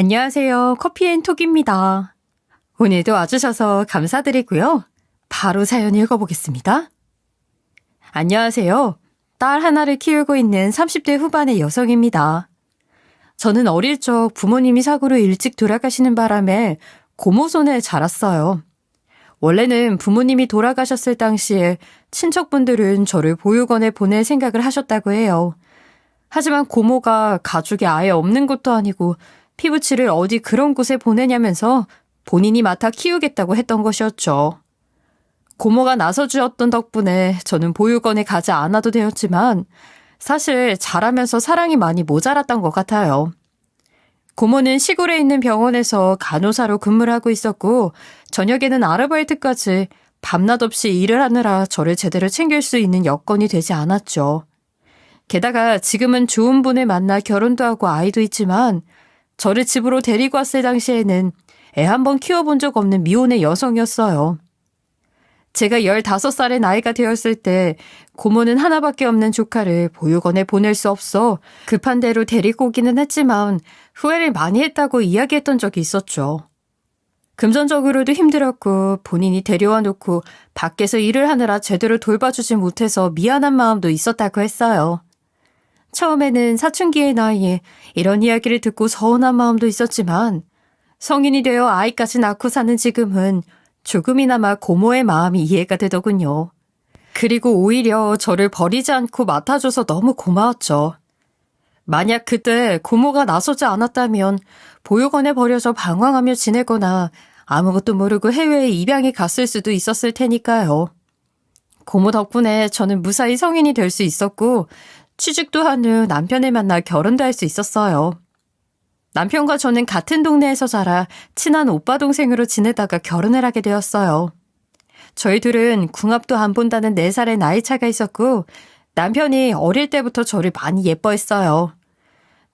안녕하세요. 커피앤톡입니다. 오늘도 와주셔서 감사드리고요. 바로 사연 읽어보겠습니다. 안녕하세요. 딸 하나를 키우고 있는 30대 후반의 여성입니다. 저는 어릴 적 부모님이 사고로 일찍 돌아가시는 바람에 고모 손에 자랐어요. 원래는 부모님이 돌아가셨을 당시에 친척분들은 저를 보육원에 보낼 생각을 하셨다고 해요. 하지만 고모가 가족이 아예 없는 것도 아니고 피부치를 어디 그런 곳에 보내냐면서 본인이 맡아 키우겠다고 했던 것이었죠. 고모가 나서주었던 덕분에 저는 보육원에 가지 않아도 되었지만 사실 자라면서 사랑이 많이 모자랐던 것 같아요. 고모는 시골에 있는 병원에서 간호사로 근무를 하고 있었고 저녁에는 아르바이트까지 밤낮 없이 일을 하느라 저를 제대로 챙길 수 있는 여건이 되지 않았죠. 게다가 지금은 좋은 분을 만나 결혼도 하고 아이도 있지만 저를 집으로 데리고 왔을 당시에는 애 한 번 키워본 적 없는 미혼의 여성이었어요. 제가 15살의 나이가 되었을 때 고모는 하나밖에 없는 조카를 보육원에 보낼 수 없어 급한 대로 데리고 오기는 했지만 후회를 많이 했다고 이야기했던 적이 있었죠. 금전적으로도 힘들었고 본인이 데려와 놓고 밖에서 일을 하느라 제대로 돌봐주지 못해서 미안한 마음도 있었다고 했어요. 처음에는 사춘기의 나이에 이런 이야기를 듣고 서운한 마음도 있었지만 성인이 되어 아이까지 낳고 사는 지금은 조금이나마 고모의 마음이 이해가 되더군요. 그리고 오히려 저를 버리지 않고 맡아줘서 너무 고마웠죠. 만약 그때 고모가 나서지 않았다면 보육원에 버려져 방황하며 지내거나 아무것도 모르고 해외에 입양에 갔을 수도 있었을 테니까요. 고모 덕분에 저는 무사히 성인이 될 수 있었고 취직도 한 후 남편을 만나 결혼도 할 수 있었어요. 남편과 저는 같은 동네에서 자라 친한 오빠 동생으로 지내다가 결혼을 하게 되었어요. 저희 둘은 궁합도 안 본다는 4살의 나이 차가 있었고 남편이 어릴 때부터 저를 많이 예뻐했어요.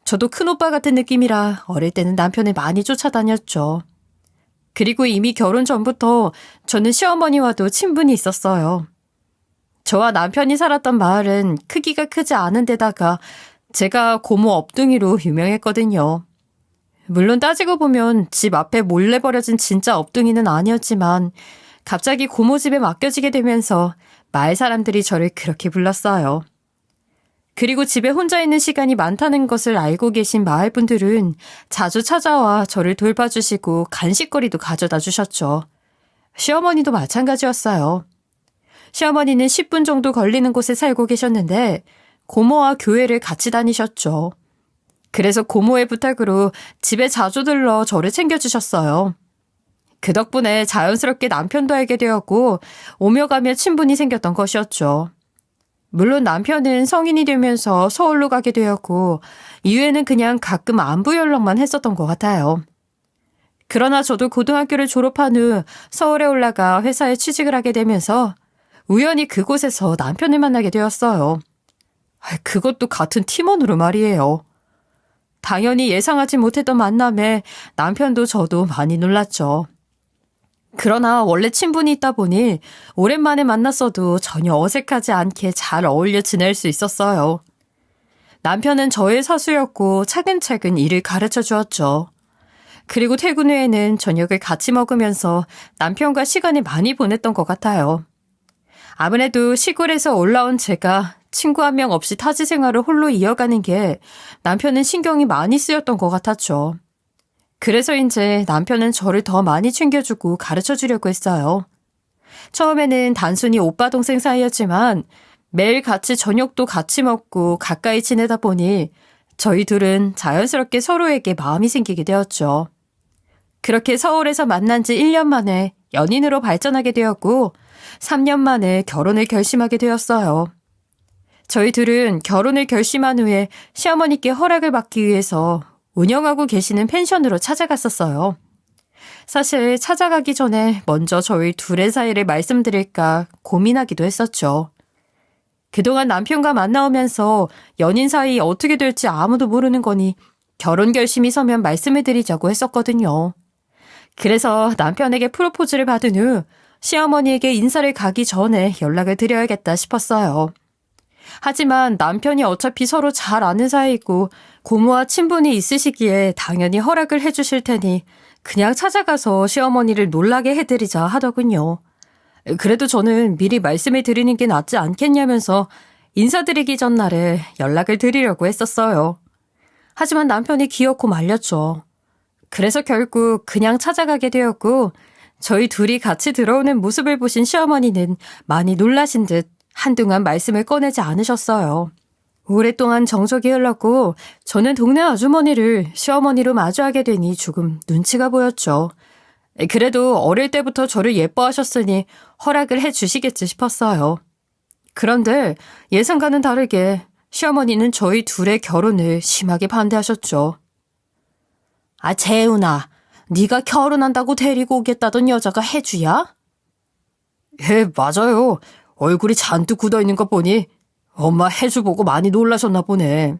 저도 큰오빠 같은 느낌이라 어릴 때는 남편을 많이 쫓아다녔죠. 그리고 이미 결혼 전부터 저는 시어머니와도 친분이 있었어요. 저와 남편이 살았던 마을은 크기가 크지 않은 데다가 제가 고모 업둥이로 유명했거든요. 물론 따지고 보면 집 앞에 몰래 버려진 진짜 업둥이는 아니었지만 갑자기 고모 집에 맡겨지게 되면서 마을 사람들이 저를 그렇게 불렀어요. 그리고 집에 혼자 있는 시간이 많다는 것을 알고 계신 마을 분들은 자주 찾아와 저를 돌봐주시고 간식거리도 가져다 주셨죠. 시어머니도 마찬가지였어요. 시어머니는 10분 정도 걸리는 곳에 살고 계셨는데 고모와 교회를 같이 다니셨죠. 그래서 고모의 부탁으로 집에 자주 들러 저를 챙겨주셨어요. 그 덕분에 자연스럽게 남편도 알게 되었고 오며 가며 친분이 생겼던 것이었죠. 물론 남편은 성인이 되면서 서울로 가게 되었고 이후에는 그냥 가끔 안부 연락만 했었던 것 같아요. 그러나 저도 고등학교를 졸업한 후 서울에 올라가 회사에 취직을 하게 되면서 우연히 그곳에서 남편을 만나게 되었어요. 그것도 같은 팀원으로 말이에요. 당연히 예상하지 못했던 만남에 남편도 저도 많이 놀랐죠. 그러나 원래 친분이 있다 보니 오랜만에 만났어도 전혀 어색하지 않게 잘 어울려 지낼 수 있었어요. 남편은 저의 사수였고 차근차근 일을 가르쳐 주었죠. 그리고 퇴근 후에는 저녁을 같이 먹으면서 남편과 시간을 많이 보냈던 것 같아요. 아무래도 시골에서 올라온 제가 친구 한 명 없이 타지 생활을 홀로 이어가는 게 남편은 신경이 많이 쓰였던 것 같았죠. 그래서인지 남편은 저를 더 많이 챙겨주고 가르쳐주려고 했어요. 처음에는 단순히 오빠 동생 사이였지만 매일 같이 저녁도 같이 먹고 가까이 지내다 보니 저희 둘은 자연스럽게 서로에게 마음이 생기게 되었죠. 그렇게 서울에서 만난 지 1년 만에 연인으로 발전하게 되었고 3년 만에 결혼을 결심하게 되었어요. 저희 둘은 결혼을 결심한 후에 시어머니께 허락을 받기 위해서 운영하고 계시는 펜션으로 찾아갔었어요. 사실 찾아가기 전에 먼저 저희 둘의 사이를 말씀드릴까 고민하기도 했었죠. 그동안 남편과 만나오면서 연인 사이 어떻게 될지 아무도 모르는 거니 결혼 결심이 서면 말씀을 드리자고 했었거든요. 그래서 남편에게 프로포즈를 받은 후 시어머니에게 인사를 가기 전에 연락을 드려야겠다 싶었어요. 하지만 남편이 어차피 서로 잘 아는 사이이고 고모와 친분이 있으시기에 당연히 허락을 해주실 테니 그냥 찾아가서 시어머니를 놀라게 해드리자 하더군요. 그래도 저는 미리 말씀을 드리는 게 낫지 않겠냐면서 인사드리기 전날에 연락을 드리려고 했었어요. 하지만 남편이 기어코 말렸죠. 그래서 결국 그냥 찾아가게 되었고 저희 둘이 같이 들어오는 모습을 보신 시어머니는 많이 놀라신 듯 한동안 말씀을 꺼내지 않으셨어요. 오랫동안 정적이 흘렀고 저는 동네 아주머니를 시어머니로 마주하게 되니 조금 눈치가 보였죠. 그래도 어릴 때부터 저를 예뻐하셨으니 허락을 해주시겠지 싶었어요. 그런데 예상과는 다르게 시어머니는 저희 둘의 결혼을 심하게 반대하셨죠. 아, 재훈아, 네가 결혼한다고 데리고 오겠다던 여자가 혜주야? 예, 맞아요. 얼굴이 잔뜩 굳어있는 거 보니 엄마 혜주 보고 많이 놀라셨나 보네.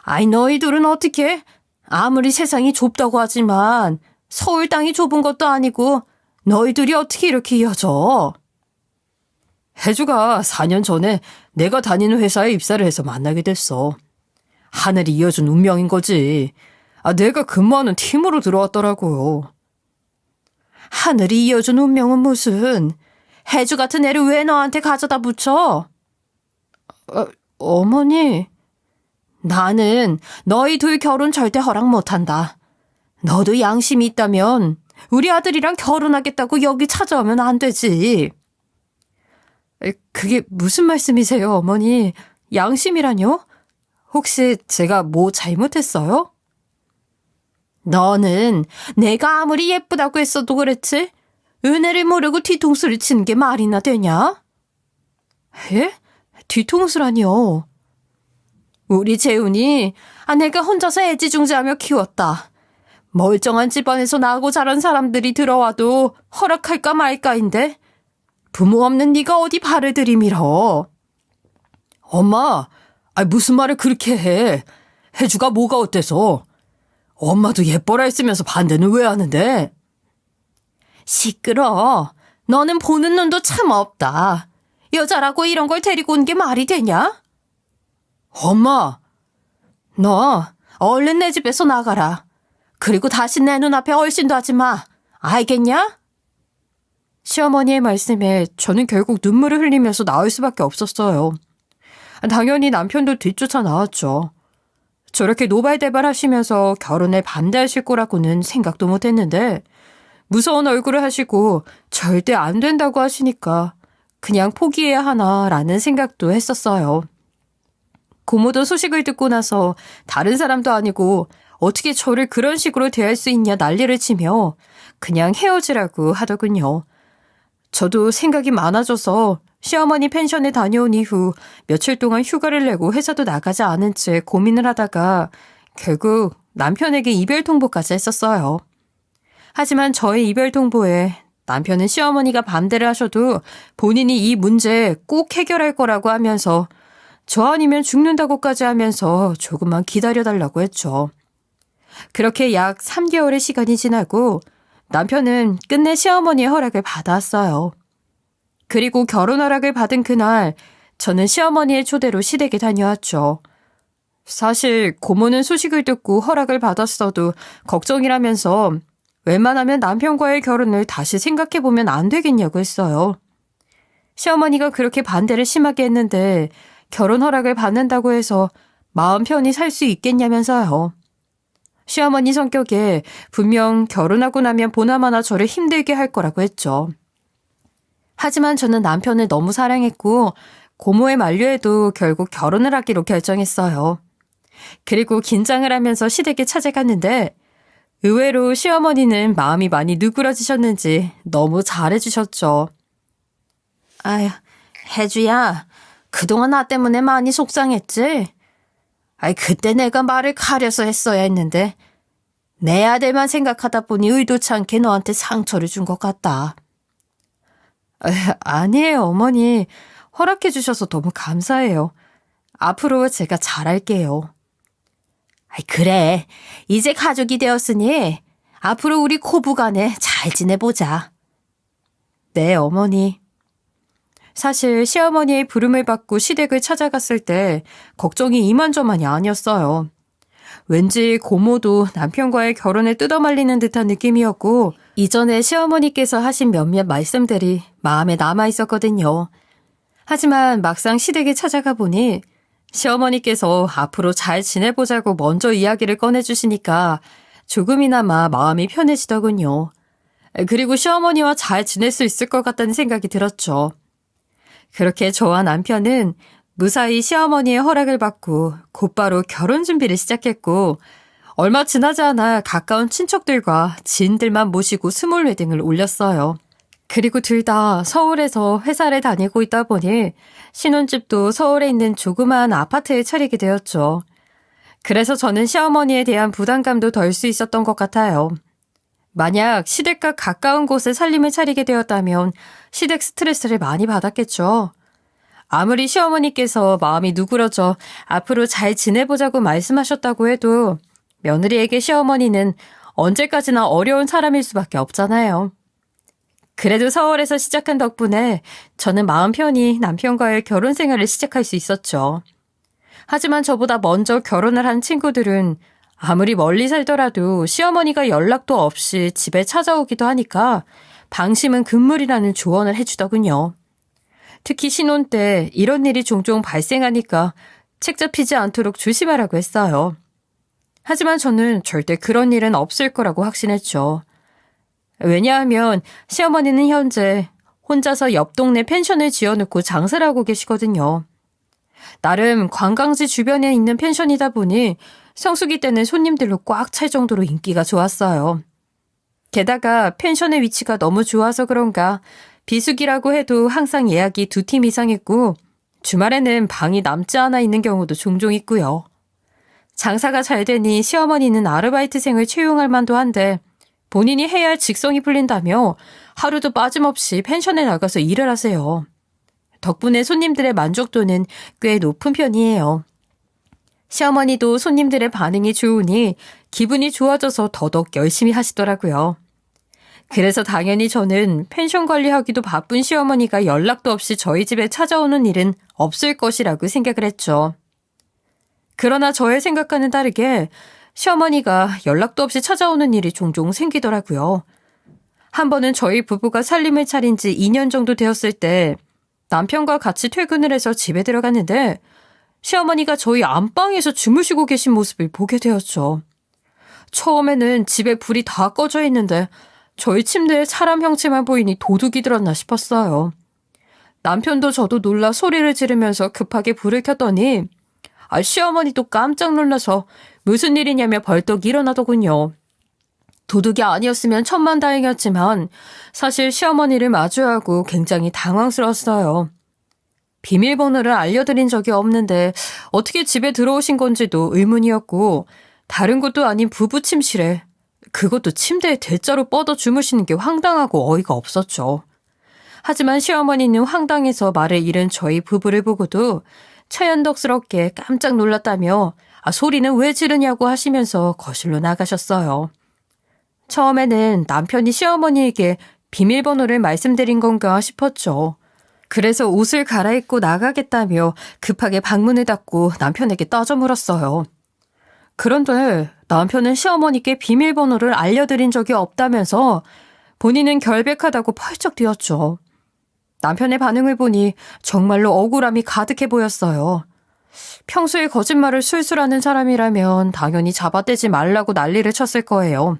아이, 너희 둘은 어떻게? 아무리 세상이 좁다고 하지만 서울 땅이 좁은 것도 아니고 너희들이 어떻게 이렇게 이어져? 혜주가 4년 전에 내가 다니는 회사에 입사를 해서 만나게 됐어. 하늘이 이어준 운명인 거지. 내가 근무하는 팀으로 들어왔더라고요. 하늘이 이어준 운명은 무슨? 혜주 같은 애를 왜 너한테 가져다 붙여? 어머니, 나는 너희 둘 결혼 절대 허락 못한다. 너도 양심이 있다면 우리 아들이랑 결혼하겠다고 여기 찾아오면 안 되지. 그게 무슨 말씀이세요, 어머니? 양심이라뇨? 혹시 제가 뭐 잘못했어요? 너는 내가 아무리 예쁘다고 했어도 그렇지? 은혜를 모르고 뒤통수를 치는 게 말이나 되냐? 예? 뒤통수라니요? 우리 재훈이 내가 혼자서 애지중지하며 키웠다. 멀쩡한 집안에서 나고 자란 사람들이 들어와도 허락할까 말까인데 부모 없는 네가 어디 발을 들이밀어. 엄마, 무슨 말을 그렇게 해. 혜주가 뭐가 어때서. 엄마도 예뻐라 했으면서 반대는 왜 하는데. 시끄러. 너는 보는 눈도 참 없다. 여자라고 이런 걸 데리고 온 게 말이 되냐? 엄마, 너 얼른 내 집에서 나가라. 그리고 다시 내 눈앞에 얼씬도 하지 마. 알겠냐? 시어머니의 말씀에 저는 결국 눈물을 흘리면서 나올 수밖에 없었어요. 당연히 남편도 뒤쫓아 나왔죠. 저렇게 노발대발하시면서 결혼에 반대하실 거라고는 생각도 못했는데 무서운 얼굴을 하시고 절대 안 된다고 하시니까 그냥 포기해야 하나라는 생각도 했었어요. 고모도 소식을 듣고 나서 다른 사람도 아니고 어떻게 저를 그런 식으로 대할 수 있냐 난리를 치며 그냥 헤어지라고 하더군요. 저도 생각이 많아져서 시어머니 펜션에 다녀온 이후 며칠 동안 휴가를 내고 회사도 나가지 않은 채 고민을 하다가 결국 남편에게 이별 통보까지 했었어요. 하지만 저의 이별 통보에 남편은 시어머니가 반대를 하셔도 본인이 이 문제 꼭 해결할 거라고 하면서 저 아니면 죽는다고까지 하면서 조금만 기다려달라고 했죠. 그렇게 약 3개월의 시간이 지나고 남편은 끝내 시어머니의 허락을 받았어요. 그리고 결혼 허락을 받은 그날 저는 시어머니의 초대로 시댁에 다녀왔죠. 사실 고모는 소식을 듣고 허락을 받았어도 걱정이라면서 웬만하면 남편과의 결혼을 다시 생각해보면 안 되겠냐고 했어요. 시어머니가 그렇게 반대를 심하게 했는데 결혼 허락을 받는다고 해서 마음 편히 살 수 있겠냐면서요. 시어머니 성격에 분명 결혼하고 나면 보나마나 저를 힘들게 할 거라고 했죠. 하지만 저는 남편을 너무 사랑했고 고모의 만류에도 결국 결혼을 하기로 결정했어요. 그리고 긴장을 하면서 시댁에 찾아갔는데 의외로 시어머니는 마음이 많이 누그러지셨는지 너무 잘해주셨죠. 아휴, 혜주야, 그동안 나 때문에 많이 속상했지? 그때 내가 말을 가려서 했어야 했는데 내 아들만 생각하다 보니 의도치 않게 너한테 상처를 준 것 같다. 아니에요, 어머니. 허락해 주셔서 너무 감사해요. 앞으로 제가 잘할게요. 그래, 이제 가족이 되었으니 앞으로 우리 고부간에 잘 지내보자. 네, 어머니. 사실 시어머니의 부름을 받고 시댁을 찾아갔을 때 걱정이 이만저만이 아니었어요. 왠지 고모도 남편과의 결혼을 뜯어말리는 듯한 느낌이었고 이전에 시어머니께서 하신 몇몇 말씀들이 마음에 남아 있었거든요. 하지만 막상 시댁에 찾아가 보니 시어머니께서 앞으로 잘 지내보자고 먼저 이야기를 꺼내주시니까 조금이나마 마음이 편해지더군요. 그리고 시어머니와 잘 지낼 수 있을 것 같다는 생각이 들었죠. 그렇게 저와 남편은 무사히 시어머니의 허락을 받고 곧바로 결혼 준비를 시작했고 얼마 지나지 않아 가까운 친척들과 지인들만 모시고 스몰 웨딩을 올렸어요. 그리고 둘 다 서울에서 회사를 다니고 있다 보니 신혼집도 서울에 있는 조그마한 아파트에 차리게 되었죠. 그래서 저는 시어머니에 대한 부담감도 덜 수 있었던 것 같아요. 만약 시댁과 가까운 곳에 살림을 차리게 되었다면 시댁 스트레스를 많이 받았겠죠. 아무리 시어머니께서 마음이 누그러져 앞으로 잘 지내보자고 말씀하셨다고 해도 며느리에게 시어머니는 언제까지나 어려운 사람일 수밖에 없잖아요. 그래도 서울에서 시작한 덕분에 저는 마음 편히 남편과의 결혼 생활을 시작할 수 있었죠. 하지만 저보다 먼저 결혼을 한 친구들은 아무리 멀리 살더라도 시어머니가 연락도 없이 집에 찾아오기도 하니까 방심은 금물이라는 조언을 해주더군요. 특히 신혼 때 이런 일이 종종 발생하니까 책 잡히지 않도록 조심하라고 했어요. 하지만 저는 절대 그런 일은 없을 거라고 확신했죠. 왜냐하면 시어머니는 현재 혼자서 옆 동네 펜션을 지어놓고 장사를 하고 계시거든요. 나름 관광지 주변에 있는 펜션이다 보니 성수기 때는 손님들로 꽉 찰 정도로 인기가 좋았어요. 게다가 펜션의 위치가 너무 좋아서 그런가 비수기라고 해도 항상 예약이 2팀 이상 있고 주말에는 방이 남지 않아 있는 경우도 종종 있고요. 장사가 잘 되니 시어머니는 아르바이트생을 채용할 만도 한데 본인이 해야 할 직성이 풀린다며 하루도 빠짐없이 펜션에 나가서 일을 하세요. 덕분에 손님들의 만족도는 꽤 높은 편이에요. 시어머니도 손님들의 반응이 좋으니 기분이 좋아져서 더더욱 열심히 하시더라고요. 그래서 당연히 저는 펜션 관리하기도 바쁜 시어머니가 연락도 없이 저희 집에 찾아오는 일은 없을 것이라고 생각을 했죠. 그러나 저의 생각과는 다르게 시어머니가 연락도 없이 찾아오는 일이 종종 생기더라고요. 한 번은 저희 부부가 살림을 차린 지 2년 정도 되었을 때 남편과 같이 퇴근을 해서 집에 들어갔는데 시어머니가 저희 안방에서 주무시고 계신 모습을 보게 되었죠. 처음에는 집에 불이 다 꺼져 있는데 저희 침대에 사람 형체만 보이니 도둑이 들었나 싶었어요. 남편도 저도 놀라 소리를 지르면서 급하게 불을 켰더니 시어머니도 깜짝 놀라서 무슨 일이냐며 벌떡 일어나더군요. 도둑이 아니었으면 천만다행이었지만 사실 시어머니를 마주하고 굉장히 당황스러웠어요. 비밀번호를 알려드린 적이 없는데 어떻게 집에 들어오신 건지도 의문이었고 다른 곳도 아닌 부부 침실에 그것도 침대에 대자로 뻗어 주무시는 게 황당하고 어이가 없었죠. 하지만 시어머니는 황당해서 말을 잃은 저희 부부를 보고도 차연덕스럽게 깜짝 놀랐다며 소리는 왜 지르냐고 하시면서 거실로 나가셨어요. 처음에는 남편이 시어머니에게 비밀번호를 말씀드린 건가 싶었죠. 그래서 옷을 갈아입고 나가겠다며 급하게 방문을 닫고 남편에게 따져 물었어요. 그런데 남편은 시어머니께 비밀번호를 알려드린 적이 없다면서 본인은 결백하다고 펄쩍 뛰었죠. 남편의 반응을 보니 정말로 억울함이 가득해 보였어요. 평소에 거짓말을 술술하는 사람이라면 당연히 잡아떼지 말라고 난리를 쳤을 거예요.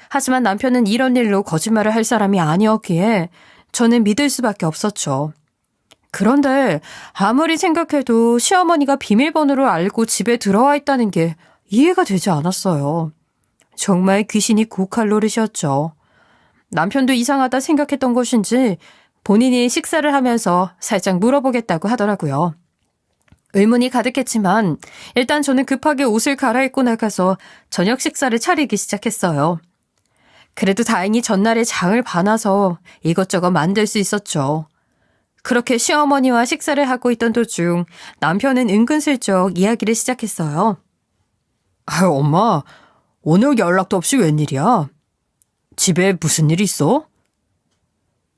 하지만 남편은 이런 일로 거짓말을 할 사람이 아니었기에 저는 믿을 수밖에 없었죠. 그런데 아무리 생각해도 시어머니가 비밀번호를 알고 집에 들어와 있다는 게 이해가 되지 않았어요. 정말 귀신이 고칼 노릇이었죠. 남편도 이상하다 생각했던 것인지 본인이 식사를 하면서 살짝 물어보겠다고 하더라고요. 의문이 가득했지만 일단 저는 급하게 옷을 갈아입고 나가서 저녁 식사를 차리기 시작했어요. 그래도 다행히 전날에 장을 봐놔서 이것저것 만들 수 있었죠. 그렇게 시어머니와 식사를 하고 있던 도중 남편은 은근슬쩍 이야기를 시작했어요. 엄마, 오늘 연락도 없이 웬일이야? 집에 무슨 일 있어?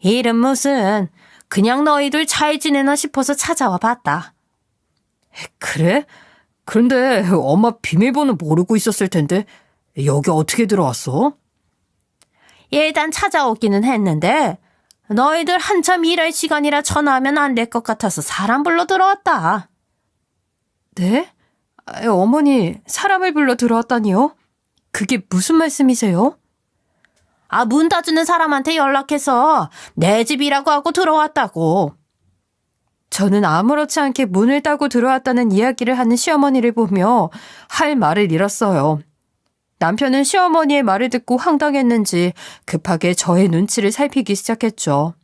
일은 무슨, 그냥 너희들 잘 지내나 싶어서 찾아와 봤다. 그래? 그런데 엄마 비밀번호 모르고 있었을 텐데 여기 어떻게 들어왔어? 일단 찾아오기는 했는데 너희들 한참 일할 시간이라 전화하면 안 될 것 같아서 사람 불러 들어왔다. 네? 어머니, 사람을 불러 들어왔다니요? 그게 무슨 말씀이세요? 문 닫는 사람한테 연락해서 내 집이라고 하고 들어왔다고. 저는 아무렇지 않게 문을 따고 들어왔다는 이야기를 하는 시어머니를 보며 할 말을 잃었어요. 남편은 시어머니의 말을 듣고 황당했는지 급하게 저의 눈치를 살피기 시작했죠.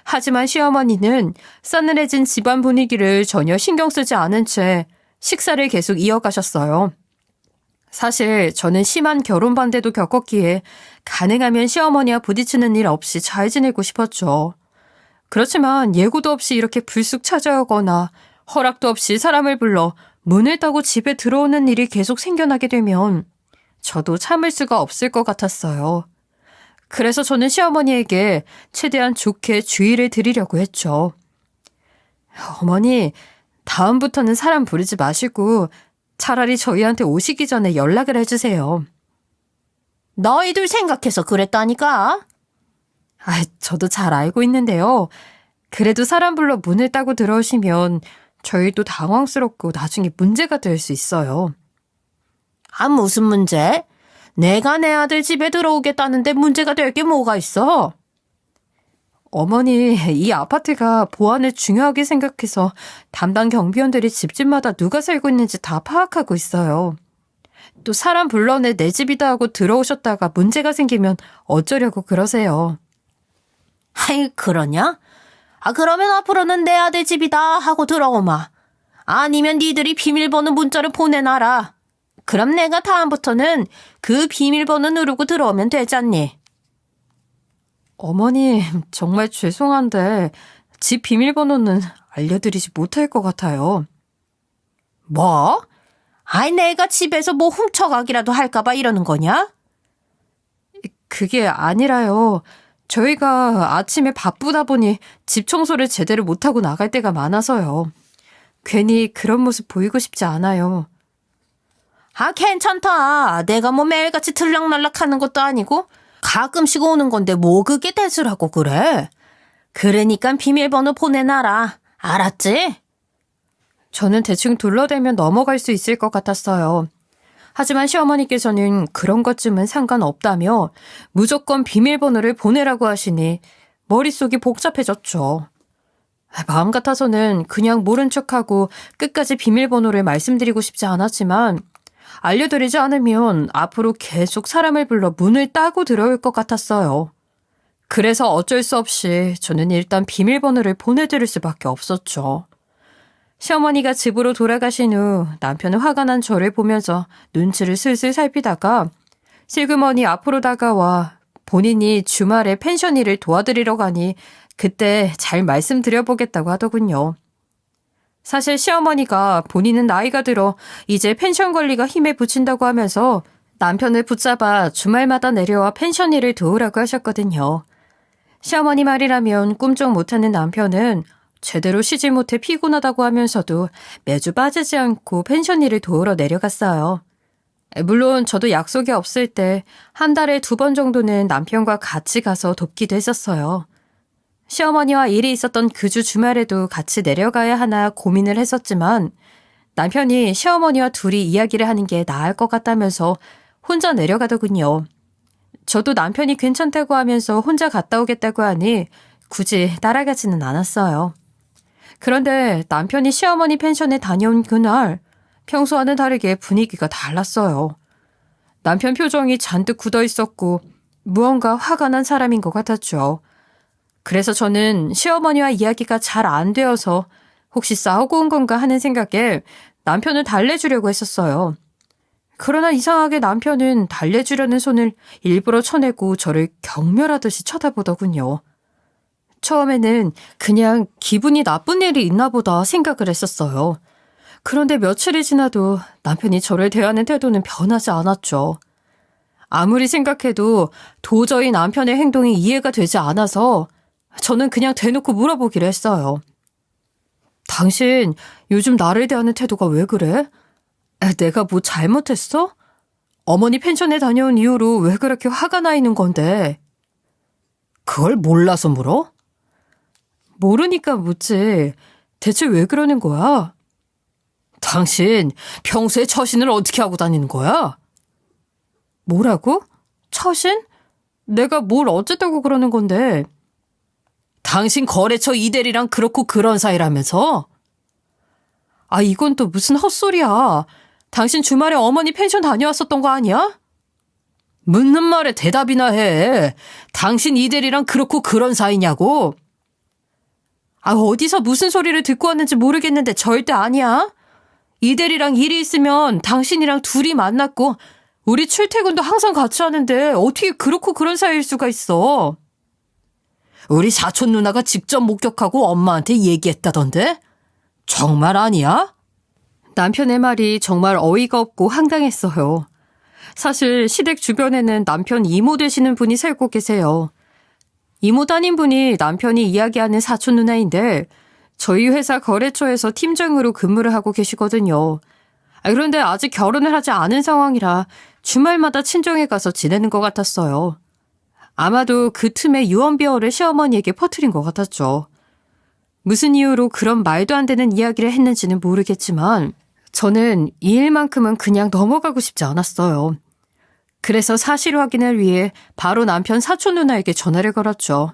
하지만 시어머니는 싸늘해진 집안 분위기를 전혀 신경 쓰지 않은 채 식사를 계속 이어가셨어요. 사실 저는 심한 결혼 반대도 겪었기에 가능하면 시어머니와 부딪히는 일 없이 잘 지내고 싶었죠. 그렇지만 예고도 없이 이렇게 불쑥 찾아오거나 허락도 없이 사람을 불러 문을 따고 집에 들어오는 일이 계속 생겨나게 되면 저도 참을 수가 없을 것 같았어요. 그래서 저는 시어머니에게 최대한 좋게 주의를 드리려고 했죠. 어머니, 다음부터는 사람 부르지 마시고 차라리 저희한테 오시기 전에 연락을 해주세요. 너희들 생각해서 그랬다니까. 저도 잘 알고 있는데요. 그래도 사람 불러 문을 따고 들어오시면 저희도 당황스럽고 나중에 문제가 될 수 있어요. 무슨 문제? 내가 내 아들 집에 들어오겠다는데 문제가 될 게 뭐가 있어? 어머니, 이 아파트가 보안을 중요하게 생각해서 담당 경비원들이 집집마다 누가 살고 있는지 다 파악하고 있어요. 또 사람 불러내 내 집이다 하고 들어오셨다가 문제가 생기면 어쩌려고 그러세요. 그러냐? 그러면 앞으로는 내 아들 집이다 하고 들어오마. 아니면 니들이 비밀번호 문자를 보내놔라. 그럼 내가 다음부터는 그 비밀번호 누르고 들어오면 되잖니. 어머니, 정말 죄송한데 집 비밀번호는 알려드리지 못할 것 같아요. 뭐? 내가 집에서 뭐 훔쳐가기라도 할까봐 이러는 거냐? 그게 아니라요. 저희가 아침에 바쁘다 보니 집 청소를 제대로 못하고 나갈 때가 많아서요. 괜히 그런 모습 보이고 싶지 않아요. 괜찮다. 내가 뭐 매일같이 들락날락 하는 것도 아니고 가끔씩 오는 건데 뭐 그게 대수라고 그래. 그러니까 비밀번호 보내놔라. 알았지? 저는 대충 둘러대면 넘어갈 수 있을 것 같았어요. 하지만 시어머니께서는 그런 것쯤은 상관없다며 무조건 비밀번호를 보내라고 하시니 머릿속이 복잡해졌죠. 마음 같아서는 그냥 모른 척하고 끝까지 비밀번호를 말씀드리고 싶지 않았지만 알려드리지 않으면 앞으로 계속 사람을 불러 문을 따고 들어올 것 같았어요. 그래서 어쩔 수 없이 저는 일단 비밀번호를 보내드릴 수밖에 없었죠. 시어머니가 집으로 돌아가신 후 남편은 화가 난 저를 보면서 눈치를 슬슬 살피다가 슬그머니 앞으로 다가와 본인이 주말에 펜션 일을 도와드리러 가니 그때 잘 말씀드려보겠다고 하더군요. 사실 시어머니가 본인은 나이가 들어 이제 펜션 관리가 힘에 부친다고 하면서 남편을 붙잡아 주말마다 내려와 펜션 일을 도우라고 하셨거든요. 시어머니 말이라면 꿈쩍 못하는 남편은 제대로 쉬지 못해 피곤하다고 하면서도 매주 빠지지 않고 펜션 일을 도우러 내려갔어요. 물론 저도 약속이 없을 때 한 달에 2번 정도는 남편과 같이 가서 돕기도 했었어요. 시어머니와 일이 있었던 그 주 주말에도 같이 내려가야 하나 고민을 했었지만 남편이 시어머니와 둘이 이야기를 하는 게 나을 것 같다면서 혼자 내려가더군요. 저도 남편이 괜찮다고 하면서 혼자 갔다 오겠다고 하니 굳이 따라가지는 않았어요. 그런데 남편이 시어머니 펜션에 다녀온 그날 평소와는 다르게 분위기가 달랐어요. 남편 표정이 잔뜩 굳어 있었고 무언가 화가 난 사람인 것 같았죠. 그래서 저는 시어머니와 이야기가 잘 안 되어서 혹시 싸우고 온 건가 하는 생각에 남편을 달래주려고 했었어요. 그러나 이상하게 남편은 달래주려는 손을 일부러 쳐내고 저를 경멸하듯이 쳐다보더군요. 처음에는 그냥 기분이 나쁜 일이 있나 보다 생각을 했었어요. 그런데 며칠이 지나도 남편이 저를 대하는 태도는 변하지 않았죠. 아무리 생각해도 도저히 남편의 행동이 이해가 되지 않아서 저는 그냥 대놓고 물어보기로 했어요. 당신 요즘 나를 대하는 태도가 왜 그래? 내가 뭐 잘못했어? 어머니 펜션에 다녀온 이후로 왜 그렇게 화가 나 있는 건데? 그걸 몰라서 물어? 모르니까 묻지. 대체 왜 그러는 거야? 당신 평소에 처신을 어떻게 하고 다니는 거야? 뭐라고? 처신? 내가 뭘 어쨌다고 그러는 건데? 당신 거래처 이대리랑 그렇고 그런 사이라면서? 아, 이건 또 무슨 헛소리야. 당신 주말에 어머니 펜션 다녀왔었던 거 아니야? 묻는 말에 대답이나 해. 당신 이대리랑 그렇고 그런 사이냐고? 아, 어디서 무슨 소리를 듣고 왔는지 모르겠는데 절대 아니야. 이대리랑 일이 있으면 당신이랑 둘이 만났고 우리 출퇴근도 항상 같이 하는데 어떻게 그렇고 그런 사이일 수가 있어. 우리 사촌 누나가 직접 목격하고 엄마한테 얘기했다던데? 정말 아니야? 남편의 말이 정말 어이가 없고 황당했어요. 사실 시댁 주변에는 남편 이모 되시는 분이 살고 계세요. 이모 따님 분이 남편이 이야기하는 사촌 누나인데 저희 회사 거래처에서 팀장으로 근무를 하고 계시거든요. 그런데 아직 결혼을 하지 않은 상황이라 주말마다 친정에 가서 지내는 것 같았어요. 아마도 그 틈에 유언비어를 시어머니에게 퍼뜨린 것 같았죠. 무슨 이유로 그런 말도 안 되는 이야기를 했는지는 모르겠지만 저는 이 일만큼은 그냥 넘어가고 싶지 않았어요. 그래서 사실 확인을 위해 바로 남편 사촌 누나에게 전화를 걸었죠.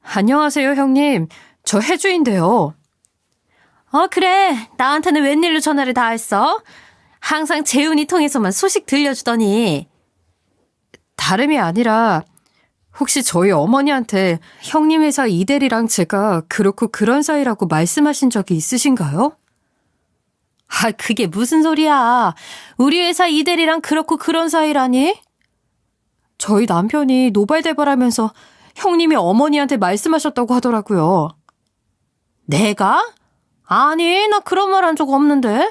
안녕하세요, 형님. 저 혜주인데요. 그래. 나한테는 웬일로 전화를 다 했어? 항상 재훈이 통해서만 소식 들려주더니. 다름이 아니라 혹시 저희 어머니한테 형님 회사 이대리랑 제가 그렇고 그런 사이라고 말씀하신 적이 있으신가요? 그게 무슨 소리야. 우리 회사 이대리랑 그렇고 그런 사이라니? 저희 남편이 노발대발하면서 형님이 어머니한테 말씀하셨다고 하더라고요. 내가? 아니, 나 그런 말 한 적 없는데.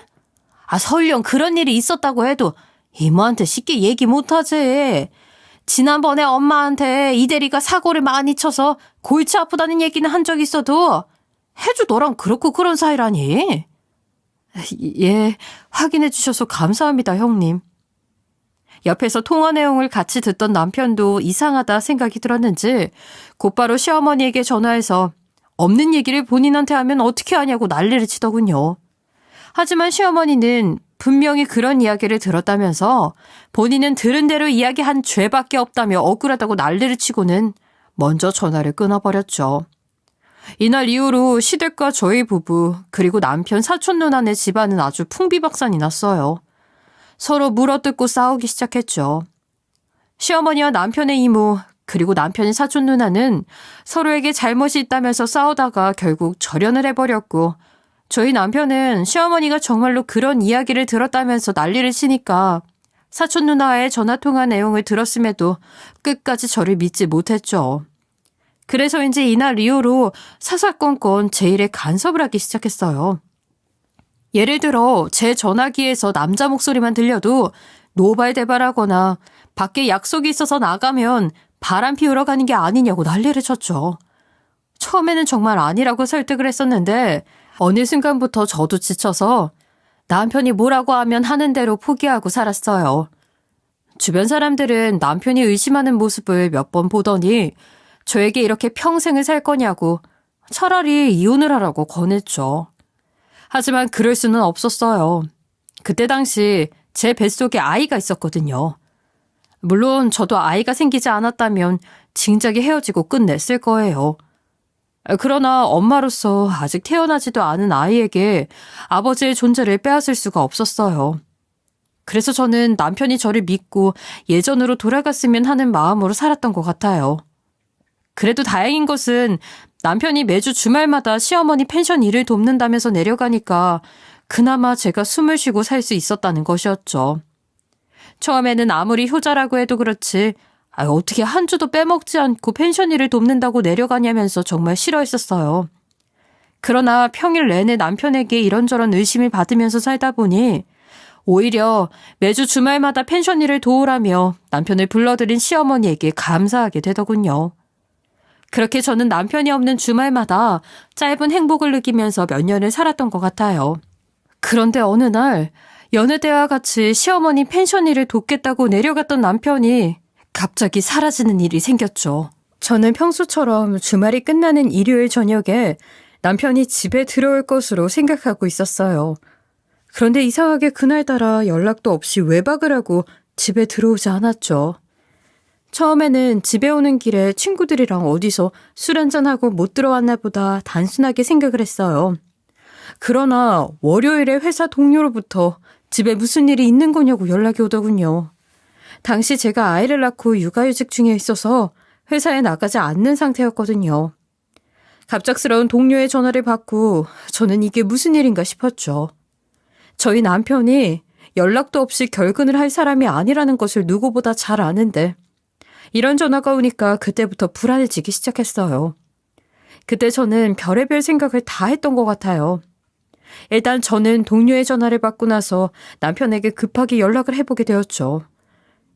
설령 그런 일이 있었다고 해도 이모한테 쉽게 얘기 못하지. 지난번에 엄마한테 이대리가 사고를 많이 쳐서 골치 아프다는 얘기는 한 적 있어도 혜주 너랑 그렇고 그런 사이라니. 예, 확인해 주셔서 감사합니다, 형님. 옆에서 통화 내용을 같이 듣던 남편도 이상하다 생각이 들었는지 곧바로 시어머니에게 전화해서 없는 얘기를 본인한테 하면 어떻게 하냐고 난리를 치더군요. 하지만 시어머니는 분명히 그런 이야기를 들었다면서 본인은 들은 대로 이야기한 죄밖에 없다며 억울하다고 난리를 치고는 먼저 전화를 끊어버렸죠. 이날 이후로 시댁과 저희 부부 그리고 남편 사촌 누나네 집안은 아주 풍비박산이 났어요. 서로 물어뜯고 싸우기 시작했죠. 시어머니와 남편의 이모 그리고 남편의 사촌 누나는 서로에게 잘못이 있다면서 싸우다가 결국 절연을 해버렸고 저희 남편은 시어머니가 정말로 그런 이야기를 들었다면서 난리를 치니까 사촌 누나와의 전화통화 내용을 들었음에도 끝까지 저를 믿지 못했죠. 그래서인지 이날 이후로 사사건건 제 일에 간섭을 하기 시작했어요. 예를 들어 제 전화기에서 남자 목소리만 들려도 노발대발하거나 밖에 약속이 있어서 나가면 바람 피우러 가는 게 아니냐고 난리를 쳤죠. 처음에는 정말 아니라고 설득을 했었는데 어느 순간부터 저도 지쳐서 남편이 뭐라고 하면 하는 대로 포기하고 살았어요. 주변 사람들은 남편이 의심하는 모습을 몇 번 보더니 저에게 이렇게 평생을 살 거냐고 차라리 이혼을 하라고 권했죠. 하지만 그럴 수는 없었어요. 그때 당시 제 뱃속에 아이가 있었거든요. 물론 저도 아이가 생기지 않았다면 진작에 헤어지고 끝냈을 거예요. 그러나 엄마로서 아직 태어나지도 않은 아이에게 아버지의 존재를 빼앗을 수가 없었어요. 그래서 저는 남편이 저를 믿고 예전으로 돌아갔으면 하는 마음으로 살았던 것 같아요. 그래도 다행인 것은 남편이 매주 주말마다 시어머니 펜션 일을 돕는다면서 내려가니까 그나마 제가 숨을 쉬고 살 수 있었다는 것이었죠. 처음에는 아무리 효자라고 해도 그렇지 어떻게 한 주도 빼먹지 않고 펜션 일을 돕는다고 내려가냐면서 정말 싫어했었어요. 그러나 평일 내내 남편에게 이런저런 의심을 받으면서 살다 보니 오히려 매주 주말마다 펜션 일을 도우라며 남편을 불러들인 시어머니에게 감사하게 되더군요. 그렇게 저는 남편이 없는 주말마다 짧은 행복을 느끼면서 몇 년을 살았던 것 같아요. 그런데 어느 날 여느 때와 같이 시어머니 펜션 일을 돕겠다고 내려갔던 남편이 갑자기 사라지는 일이 생겼죠. 저는 평소처럼 주말이 끝나는 일요일 저녁에 남편이 집에 들어올 것으로 생각하고 있었어요. 그런데 이상하게 그날따라 연락도 없이 외박을 하고 집에 들어오지 않았죠. 처음에는 집에 오는 길에 친구들이랑 어디서 술 한잔하고 못 들어왔나 보다 단순하게 생각을 했어요. 그러나 월요일에 회사 동료로부터 집에 무슨 일이 있는 거냐고 연락이 오더군요. 당시 제가 아이를 낳고 육아휴직 중에 있어서 회사에 나가지 않는 상태였거든요. 갑작스러운 동료의 전화를 받고 저는 이게 무슨 일인가 싶었죠. 저희 남편이 연락도 없이 결근을 할 사람이 아니라는 것을 누구보다 잘 아는데 이런 전화가 오니까 그때부터 불안해지기 시작했어요. 그때 저는 별의별 생각을 다 했던 것 같아요. 일단 저는 동료의 전화를 받고 나서 남편에게 급하게 연락을 해보게 되었죠.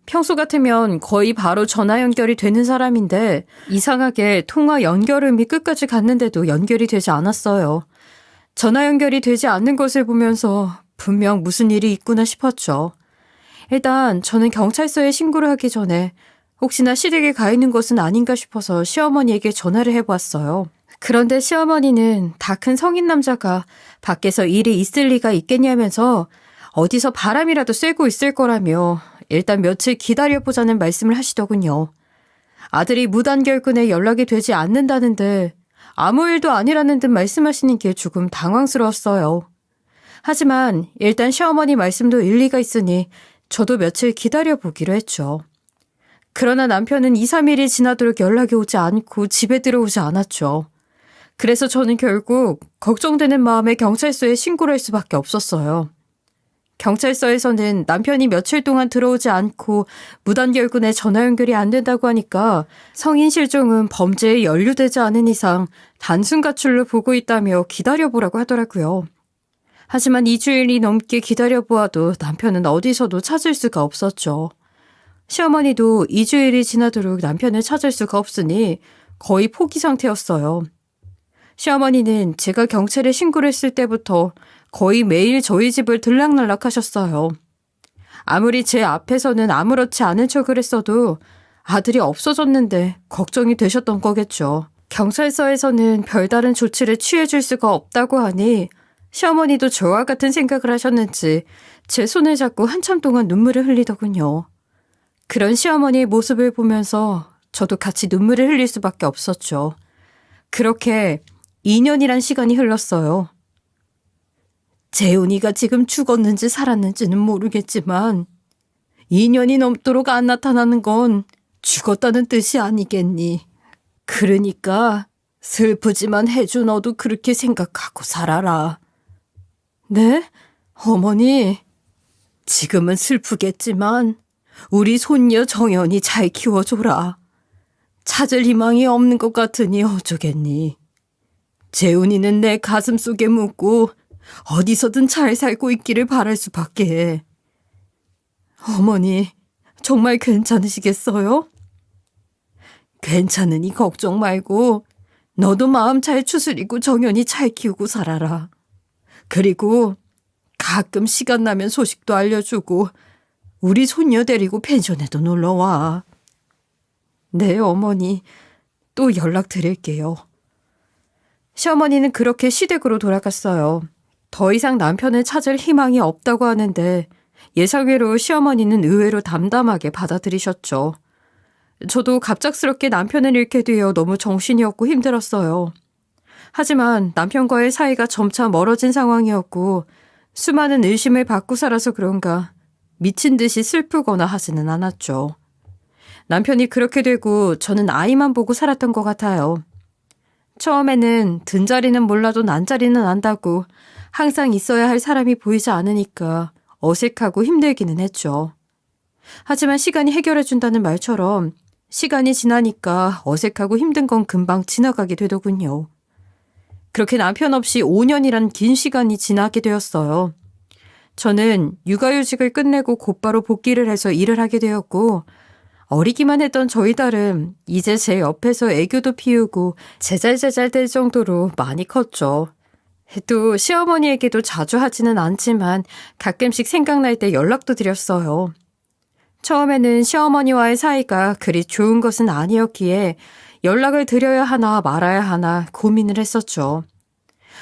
평소 같으면 거의 바로 전화 연결이 되는 사람인데 이상하게 통화 연결음이 끝까지 갔는데도 연결이 되지 않았어요. 전화 연결이 되지 않는 것을 보면서 분명 무슨 일이 있구나 싶었죠. 일단 저는 경찰서에 신고를 하기 전에 혹시나 시댁에 가 있는 것은 아닌가 싶어서 시어머니에게 전화를 해보았어요. 그런데 시어머니는 다 큰 성인 남자가 밖에서 일이 있을 리가 있겠냐면서 어디서 바람이라도 쐬고 있을 거라며 일단 며칠 기다려보자는 말씀을 하시더군요. 아들이 무단결근에 연락이 되지 않는다는데 아무 일도 아니라는 듯 말씀하시는 게 조금 당황스러웠어요. 하지만 일단 시어머니 말씀도 일리가 있으니 저도 며칠 기다려보기로 했죠. 그러나 남편은 2, 3일이 지나도록 연락이 오지 않고 집에 들어오지 않았죠. 그래서 저는 결국 걱정되는 마음에 경찰서에 신고를 할 수밖에 없었어요. 경찰서에서는 남편이 며칠 동안 들어오지 않고 무단결근에 전화 연결이 안 된다고 하니까 성인 실종은 범죄에 연루되지 않은 이상 단순 가출로 보고 있다며 기다려보라고 하더라고요. 하지만 2주일이 넘게 기다려보아도 남편은 어디서도 찾을 수가 없었죠. 시어머니도 2주일이 지나도록 남편을 찾을 수가 없으니 거의 포기 상태였어요. 시어머니는 제가 경찰에 신고를 했을 때부터 거의 매일 저희 집을 들락날락 하셨어요. 아무리 제 앞에서는 아무렇지 않은 척을 했어도 아들이 없어졌는데 걱정이 되셨던 거겠죠. 경찰서에서는 별다른 조치를 취해줄 수가 없다고 하니 시어머니도 저와 같은 생각을 하셨는지 제 손을 잡고 한참 동안 눈물을 흘리더군요. 그런 시어머니의 모습을 보면서 저도 같이 눈물을 흘릴 수밖에 없었죠. 그렇게 2년이란 시간이 흘렀어요. 재훈이가 지금 죽었는지 살았는지는 모르겠지만 2년이 넘도록 안 나타나는 건 죽었다는 뜻이 아니겠니? 그러니까 슬프지만 혜주 너도 그렇게 생각하고 살아라. 네? 어머니, 지금은 슬프겠지만 우리 손녀 정연이 잘 키워줘라. 찾을 희망이 없는 것 같으니 어쩌겠니? 재훈이는 내 가슴 속에 묻고 어디서든 잘 살고 있기를 바랄 수밖에 해. 어머니, 정말 괜찮으시겠어요? 괜찮으니 걱정 말고 너도 마음 잘 추스리고 정연이 잘 키우고 살아라. 그리고 가끔 시간 나면 소식도 알려주고 우리 손녀 데리고 펜션에도 놀러와. 네, 어머니. 또 연락드릴게요. 시어머니는 그렇게 시댁으로 돌아갔어요. 더 이상 남편을 찾을 희망이 없다고 하는데 예상외로 시어머니는 의외로 담담하게 받아들이셨죠. 저도 갑작스럽게 남편을 잃게 되어 너무 정신이 없고 힘들었어요. 하지만 남편과의 사이가 점차 멀어진 상황이었고 수많은 의심을 받고 살아서 그런가 미친 듯이 슬프거나 하지는 않았죠. 남편이 그렇게 되고 저는 아이만 보고 살았던 것 같아요. 처음에는 든자리는 몰라도 난자리는 안다고 항상 있어야 할 사람이 보이지 않으니까 어색하고 힘들기는 했죠. 하지만 시간이 해결해준다는 말처럼 시간이 지나니까 어색하고 힘든 건 금방 지나가게 되더군요. 그렇게 남편 없이 5년이란 긴 시간이 지나게 되었어요. 저는 육아휴직을 끝내고 곧바로 복귀를 해서 일을 하게 되었고 어리기만 했던 저희 딸은 이제 제 옆에서 애교도 피우고 제잘제잘 될 정도로 많이 컸죠. 또 시어머니에게도 자주 하지는 않지만 가끔씩 생각날 때 연락도 드렸어요. 처음에는 시어머니와의 사이가 그리 좋은 것은 아니었기에 연락을 드려야 하나 말아야 하나 고민을 했었죠.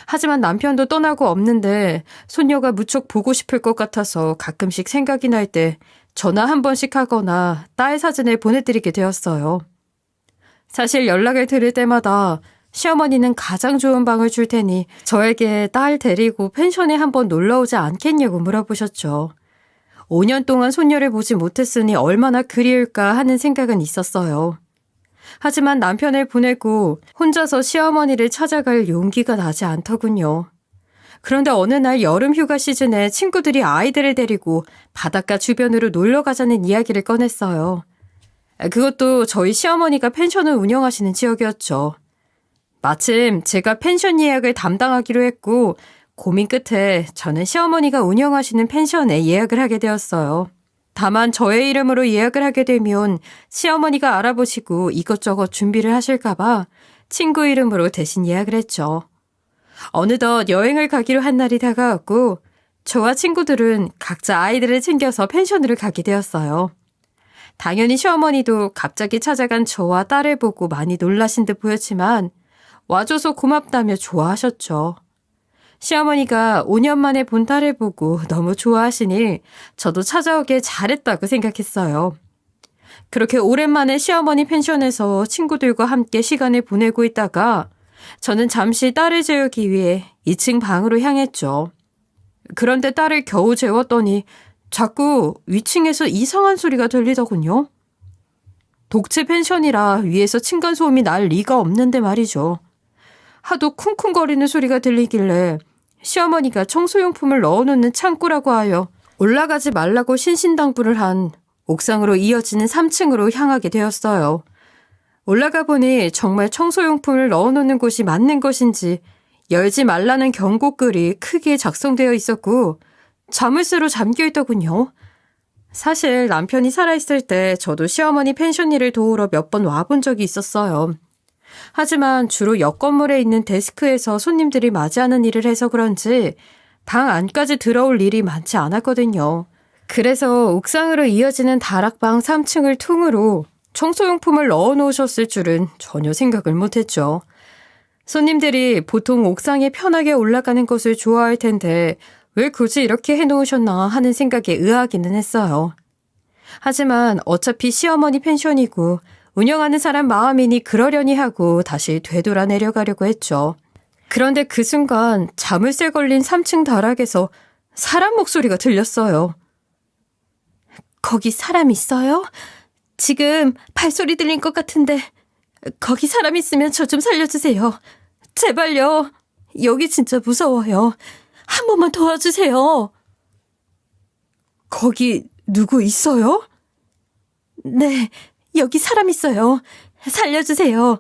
하지만 남편도 떠나고 없는데 손녀가 무척 보고 싶을 것 같아서 가끔씩 생각이 날 때 전화 한 번씩 하거나 딸 사진을 보내드리게 되었어요. 사실 연락을 드릴 때마다 시어머니는 가장 좋은 방을 줄 테니 저에게 딸 데리고 펜션에 한번 놀러 오지 않겠냐고 물어보셨죠. 5년 동안 손녀를 보지 못했으니 얼마나 그리울까 하는 생각은 있었어요. 하지만 남편을 보내고 혼자서 시어머니를 찾아갈 용기가 나지 않더군요. 그런데 어느 날 여름 휴가 시즌에 친구들이 아이들을 데리고 바닷가 주변으로 놀러 가자는 이야기를 꺼냈어요. 그것도 저희 시어머니가 펜션을 운영하시는 지역이었죠. 마침 제가 펜션 예약을 담당하기로 했고 고민 끝에 저는 시어머니가 운영하시는 펜션에 예약을 하게 되었어요. 다만 저의 이름으로 예약을 하게 되면 시어머니가 알아보시고 이것저것 준비를 하실까봐 친구 이름으로 대신 예약을 했죠. 어느덧 여행을 가기로 한 날이 다가왔고 저와 친구들은 각자 아이들을 챙겨서 펜션으로 가게 되었어요. 당연히 시어머니도 갑자기 찾아간 저와 딸을 보고 많이 놀라신 듯 보였지만 와줘서 고맙다며 좋아하셨죠. 시어머니가 5년 만에 본 딸을 보고 너무 좋아하시니 저도 찾아오길 잘했다고 생각했어요. 그렇게 오랜만에 시어머니 펜션에서 친구들과 함께 시간을 보내고 있다가 저는 잠시 딸을 재우기 위해 2층 방으로 향했죠. 그런데 딸을 겨우 재웠더니 자꾸 위층에서 이상한 소리가 들리더군요. 독채 펜션이라 위에서 층간소음이 날 리가 없는데 말이죠. 하도 쿵쿵거리는 소리가 들리길래 시어머니가 청소용품을 넣어놓는 창고라고 하여 올라가지 말라고 신신당부를 한 옥상으로 이어지는 3층으로 향하게 되었어요. 올라가 보니 정말 청소용품을 넣어놓는 곳이 맞는 것인지 열지 말라는 경고글이 크게 작성되어 있었고 자물쇠로 잠겨있더군요. 사실 남편이 살아있을 때 저도 시어머니 펜션 일을 도우러 몇 번 와본 적이 있었어요. 하지만 주로 옆 건물에 있는 데스크에서 손님들이 맞이하는 일을 해서 그런지 방 안까지 들어올 일이 많지 않았거든요. 그래서 옥상으로 이어지는 다락방 3층을 통으로 청소용품을 넣어놓으셨을 줄은 전혀 생각을 못했죠. 손님들이 보통 옥상에 편하게 올라가는 것을 좋아할 텐데 왜 굳이 이렇게 해놓으셨나 하는 생각에 의아하기는 했어요. 하지만 어차피 시어머니 펜션이고 운영하는 사람 마음이니 그러려니 하고 다시 되돌아 내려가려고 했죠. 그런데 그 순간 자물쇠 걸린 3층 다락에서 사람 목소리가 들렸어요. 거기 사람 있어요? 지금 발소리 들린 것 같은데 거기 사람 있으면 저 좀 살려주세요. 제발요. 여기 진짜 무서워요. 한 번만 도와주세요. 거기 누구 있어요? 네, 여기 사람 있어요. 살려주세요.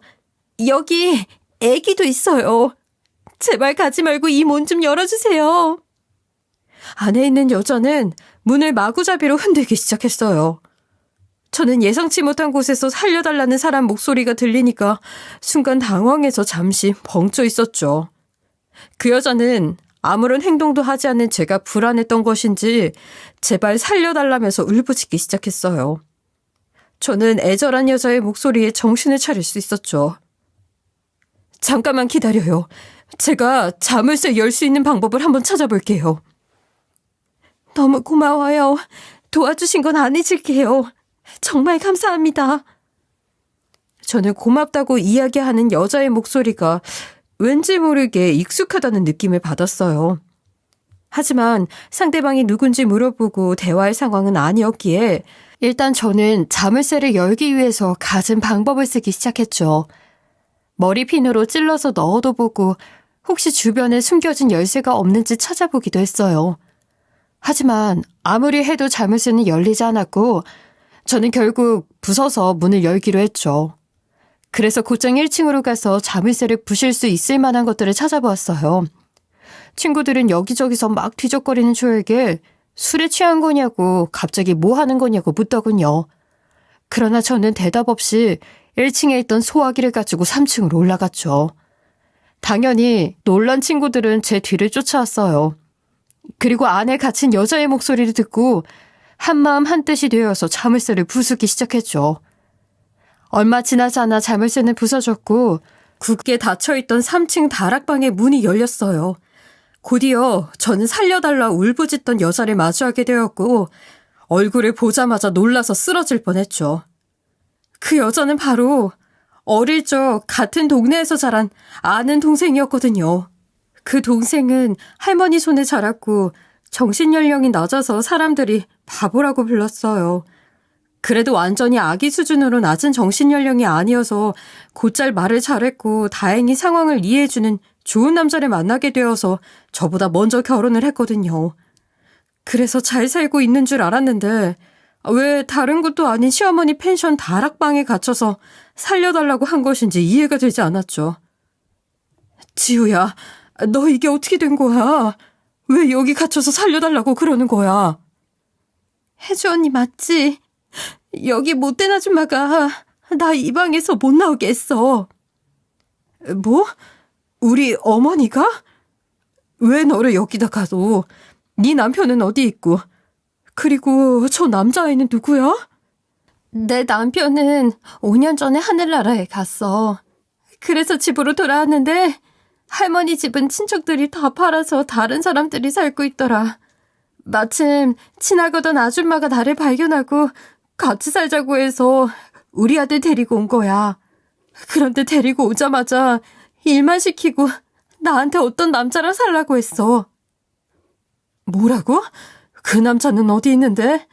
여기 애기도 있어요. 제발 가지 말고 이 문 좀 열어주세요. 안에 있는 여자는 문을 마구잡이로 흔들기 시작했어요. 저는 예상치 못한 곳에서 살려달라는 사람 목소리가 들리니까 순간 당황해서 잠시 벙쪄 있었죠. 그 여자는 아무런 행동도 하지 않는 제가 불안했던 것인지 제발 살려달라면서 울부짖기 시작했어요. 저는 애절한 여자의 목소리에 정신을 차릴 수 있었죠. 잠깐만 기다려요. 제가 자물쇠 열 수 있는 방법을 한번 찾아볼게요. 너무 고마워요. 도와주신 건 안 잊을게요. 정말 감사합니다. 저는 고맙다고 이야기하는 여자의 목소리가 왠지 모르게 익숙하다는 느낌을 받았어요. 하지만 상대방이 누군지 물어보고 대화할 상황은 아니었기에 일단 저는 자물쇠를 열기 위해서 갖은 방법을 쓰기 시작했죠. 머리핀으로 찔러서 넣어도 보고 혹시 주변에 숨겨진 열쇠가 없는지 찾아보기도 했어요. 하지만 아무리 해도 자물쇠는 열리지 않았고 저는 결국 부숴서 문을 열기로 했죠. 그래서 곧장 1층으로 가서 자물쇠를 부실 수 있을 만한 것들을 찾아보았어요. 친구들은 여기저기서 막 뒤적거리는 저에게 술에 취한 거냐고 갑자기 뭐 하는 거냐고 묻더군요. 그러나 저는 대답 없이 1층에 있던 소화기를 가지고 3층으로 올라갔죠. 당연히 놀란 친구들은 제 뒤를 쫓아왔어요. 그리고 안에 갇힌 여자의 목소리를 듣고 한마음 한뜻이 되어서 자물쇠를 부수기 시작했죠. 얼마 지나지 않아 자물쇠는 부서졌고 굳게 닫혀있던 3층 다락방의 문이 열렸어요. 곧이어 저는 살려달라 울부짖던 여자를 마주하게 되었고 얼굴을 보자마자 놀라서 쓰러질 뻔했죠. 그 여자는 바로 어릴 적 같은 동네에서 자란 아는 동생이었거든요. 그 동생은 할머니 손에 자랐고 정신연령이 낮아서 사람들이 바보라고 불렀어요. 그래도 완전히 아기 수준으로 낮은 정신연령이 아니어서 곧잘 말을 잘했고 다행히 상황을 이해해주는 좋은 남자를 만나게 되어서 저보다 먼저 결혼을 했거든요. 그래서 잘 살고 있는 줄 알았는데 왜 다른 곳도 아닌 시어머니 펜션 다락방에 갇혀서 살려달라고 한 것인지 이해가 되지 않았죠. 지우야, 너 이게 어떻게 된 거야? 왜 여기 갇혀서 살려달라고 그러는 거야? 혜주 언니 맞지? 여기 못된 아줌마가 나 이 방에서 못 나오게 했어. 뭐? 우리 어머니가? 왜 너를 여기다 가둬? 네 남편은 어디 있고? 그리고 저 남자아이는 누구야? 내 남편은 5년 전에 하늘나라에 갔어. 그래서 집으로 돌아왔는데 할머니 집은 친척들이 다 팔아서 다른 사람들이 살고 있더라. 마침 지나가던 아줌마가 나를 발견하고 같이 살자고 해서 우리 아들 데리고 온 거야. 그런데 데리고 오자마자 일만 시키고 나한테 어떤 남자랑 살라고 했어. 뭐라고? 그 남자는 어디 있는데?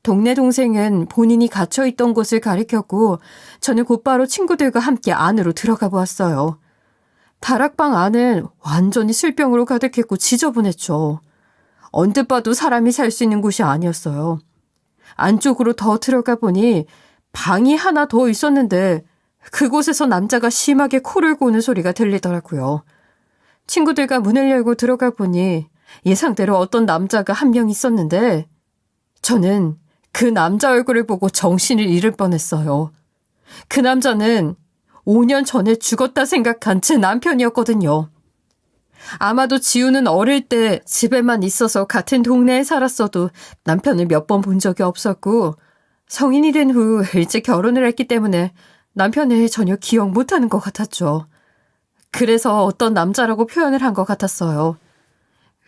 동네 동생은 본인이 갇혀있던 곳을 가리켰고 저는 곧바로 친구들과 함께 안으로 들어가 보았어요. 다락방 안은 완전히 술병으로 가득했고 지저분했죠. 언뜻 봐도 사람이 살 수 있는 곳이 아니었어요. 안쪽으로 더 들어가 보니 방이 하나 더 있었는데 그곳에서 남자가 심하게 코를 고는 소리가 들리더라고요. 친구들과 문을 열고 들어가 보니 예상대로 어떤 남자가 한 명 있었는데 저는 그 남자 얼굴을 보고 정신을 잃을 뻔했어요. 그 남자는 5년 전에 죽었다 생각한 제 남편이었거든요. 아마도 지우는 어릴 때 집에만 있어서 같은 동네에 살았어도 남편을 몇 번 본 적이 없었고 성인이 된 후 일찍 결혼을 했기 때문에 남편을 전혀 기억 못하는 것 같았죠. 그래서 어떤 남자라고 표현을 한 것 같았어요.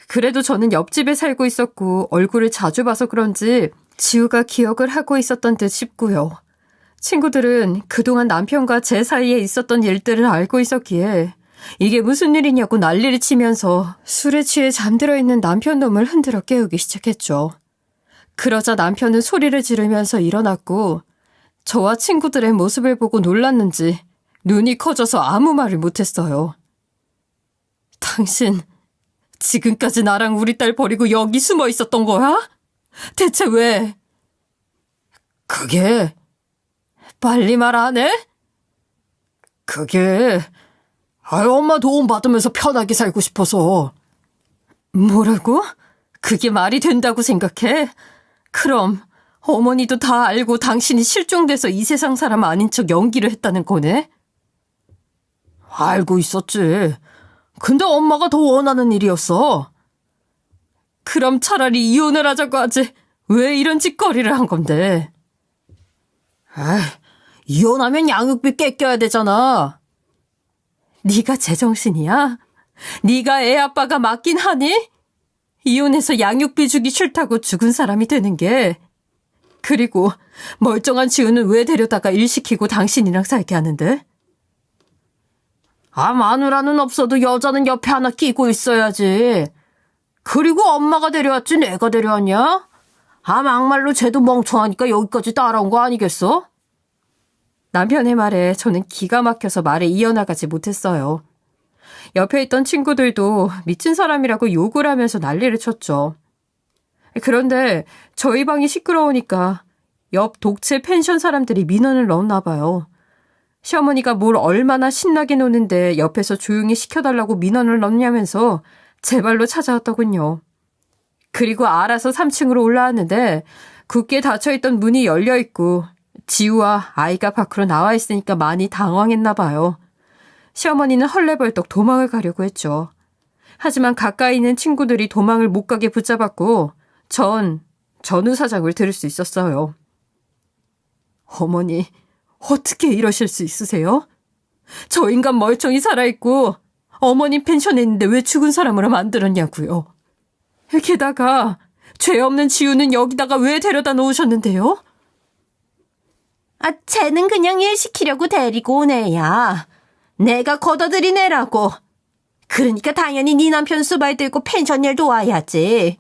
그래도 저는 옆집에 살고 있었고 얼굴을 자주 봐서 그런지 지우가 기억을 하고 있었던 듯 싶고요. 친구들은 그동안 남편과 제 사이에 있었던 일들을 알고 있었기에 이게 무슨 일이냐고 난리를 치면서 술에 취해 잠들어 있는 남편 놈을 흔들어 깨우기 시작했죠. 그러자 남편은 소리를 지르면서 일어났고 저와 친구들의 모습을 보고 놀랐는지 눈이 커져서 아무 말을 못했어요. 당신 지금까지 나랑 우리 딸 버리고 여기 숨어 있었던 거야? 대체 왜? 그게 빨리 말 안 해? 그게 엄마 도움 받으면서 편하게 살고 싶어서. 뭐라고? 그게 말이 된다고 생각해? 그럼 어머니도 다 알고 당신이 실종돼서 이 세상 사람 아닌 척 연기를 했다는 거네? 알고 있었지. 근데 엄마가 더 원하는 일이었어. 그럼 차라리 이혼을 하자고 하지. 왜 이런 짓거리를 한 건데? 이혼하면 양육비 뺏겨야 되잖아. 네가 제정신이야? 네가 애 아빠가 맞긴 하니? 이혼해서 양육비 주기 싫다고 죽은 사람이 되는 게. 그리고 멀쩡한 지우는 왜 데려다가 일 시키고 당신이랑 살게 하는데? 마누라는 없어도 여자는 옆에 하나 끼고 있어야지. 그리고 엄마가 데려왔지 내가 데려왔냐? 막말로 쟤도 멍청하니까 여기까지 따라온 거 아니겠어? 남편의 말에 저는 기가 막혀서 말을 이어나가지 못했어요. 옆에 있던 친구들도 미친 사람이라고 욕을 하면서 난리를 쳤죠. 그런데 저희 방이 시끄러우니까 옆 독채 펜션 사람들이 민원을 넣었나 봐요. 시어머니가 뭘 얼마나 신나게 노는데 옆에서 조용히 시켜달라고 민원을 넣냐면서 제 발로 찾아왔더군요. 그리고 알아서 3층으로 올라왔는데 굳게 닫혀있던 문이 열려있고 지우와 아이가 밖으로 나와 있으니까 많이 당황했나 봐요. 시어머니는 헐레벌떡 도망을 가려고 했죠. 하지만 가까이 있는 친구들이 도망을 못 가게 붙잡았고 전 전후 사정을 들을 수 있었어요. 어머니, 어떻게 이러실 수 있으세요? 저 인간 멀쩡히 살아있고 어머님 펜션에 있는데 왜 죽은 사람으로 만들었냐고요. 게다가 죄 없는 지우는 여기다가 왜 데려다 놓으셨는데요? 쟤는 그냥 일 시키려고 데리고 온 애야. 내가 걷어들인 애라고. 그러니까 당연히 네 남편 수발 들고 펜션 일 도와야지.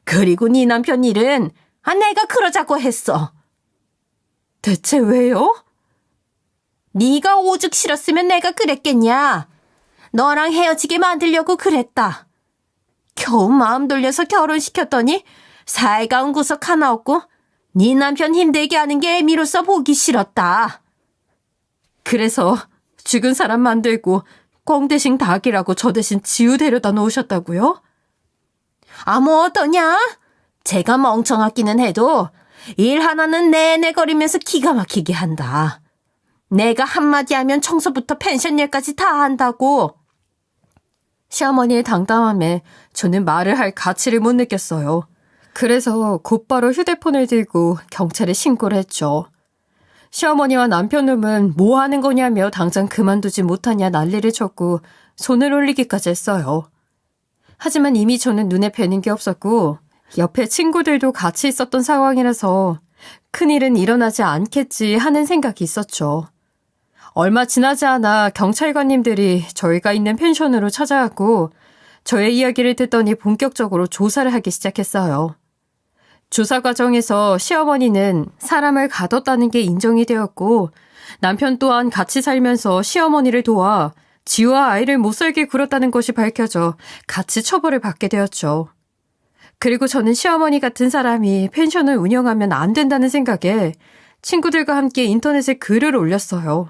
그리고 네 남편 일은 내가 그러자고 했어. 대체 왜요? 네가 오죽 싫었으면 내가 그랬겠냐. 너랑 헤어지게 만들려고 그랬다. 겨우 마음 돌려서 결혼시켰더니 살가운 구석 하나 없고 네 남편 힘들게 하는 게 애미로서 보기 싫었다. 그래서 죽은 사람 만들고 꽁 대신 닭이라고 저 대신 지우 데려다 놓으셨다고요? 뭐 어떠냐? 제가 멍청하기는 해도 일 하나는 내내 거리면서 기가 막히게 한다. 내가 한마디 하면 청소부터 펜션 일까지 다 한다고. 시어머니의 당당함에 저는 말을 할 가치를 못 느꼈어요. 그래서 곧바로 휴대폰을 들고 경찰에 신고를 했죠. 시어머니와 남편놈은 뭐 하는 거냐며 당장 그만두지 못하냐 난리를 쳤고 손을 올리기까지 했어요. 하지만 이미 저는 눈에 뵈는 게 없었고 옆에 친구들도 같이 있었던 상황이라서 큰일은 일어나지 않겠지 하는 생각이 있었죠. 얼마 지나지 않아 경찰관님들이 저희가 있는 펜션으로 찾아왔고 저의 이야기를 듣더니 본격적으로 조사를 하기 시작했어요. 조사 과정에서 시어머니는 사람을 가뒀다는 게 인정이 되었고 남편 또한 같이 살면서 시어머니를 도와 지우와 아이를 못살게 굴었다는 것이 밝혀져 같이 처벌을 받게 되었죠. 그리고 저는 시어머니 같은 사람이 펜션을 운영하면 안 된다는 생각에 친구들과 함께 인터넷에 글을 올렸어요.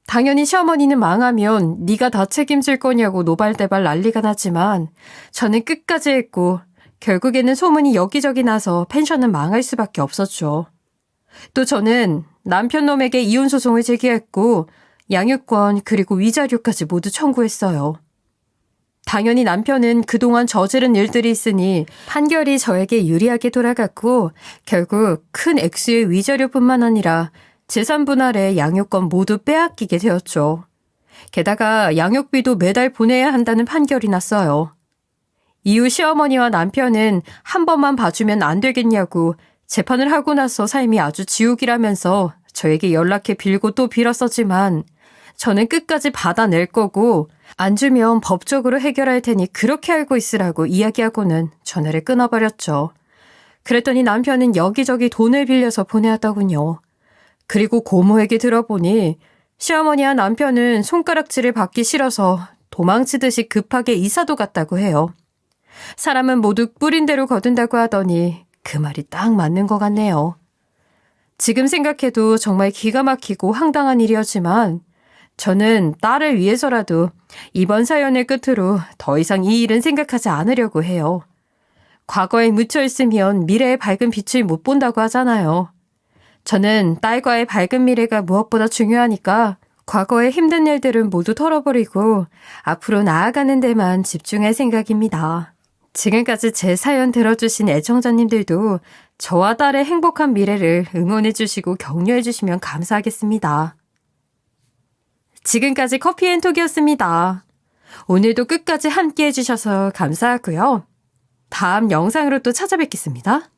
당연히 시어머니는 망하면 네가 다 책임질 거냐고 노발대발 난리가 났지만 저는 끝까지 했고 결국에는 소문이 여기저기 나서 펜션은 망할 수밖에 없었죠. 또 저는 남편 놈에게 이혼 소송을 제기했고 양육권 그리고 위자료까지 모두 청구했어요. 당연히 남편은 그동안 저지른 일들이 있으니 판결이 저에게 유리하게 돌아갔고 결국 큰 액수의 위자료뿐만 아니라 재산 분할에 양육권 모두 빼앗기게 되었죠. 게다가 양육비도 매달 보내야 한다는 판결이 났어요. 이후 시어머니와 남편은 한 번만 봐주면 안 되겠냐고 재판을 하고 나서 삶이 아주 지옥이라면서 저에게 연락해 빌고 또 빌었었지만 저는 끝까지 받아낼 거고 안 주면 법적으로 해결할 테니 그렇게 알고 있으라고 이야기하고는 전화를 끊어버렸죠. 그랬더니 남편은 여기저기 돈을 빌려서 보내왔더군요. 그리고 고모에게 들어보니 시어머니와 남편은 손가락질을 받기 싫어서 도망치듯이 급하게 이사도 갔다고 해요. 사람은 모두 뿌린 대로 거둔다고 하더니 그 말이 딱 맞는 것 같네요. 지금 생각해도 정말 기가 막히고 황당한 일이었지만 저는 딸을 위해서라도 이번 사연을 끝으로 더 이상 이 일은 생각하지 않으려고 해요. 과거에 묻혀 있으면 미래의 밝은 빛을 못 본다고 하잖아요. 저는 딸과의 밝은 미래가 무엇보다 중요하니까 과거의 힘든 일들은 모두 털어버리고 앞으로 나아가는 데만 집중할 생각입니다. 지금까지 제 사연 들어주신 애청자님들도 저와 딸의 행복한 미래를 응원해주시고 격려해주시면 감사하겠습니다. 지금까지 커피앤톡이었습니다. 오늘도 끝까지 함께 해주셔서 감사하고요. 다음 영상으로 또 찾아뵙겠습니다.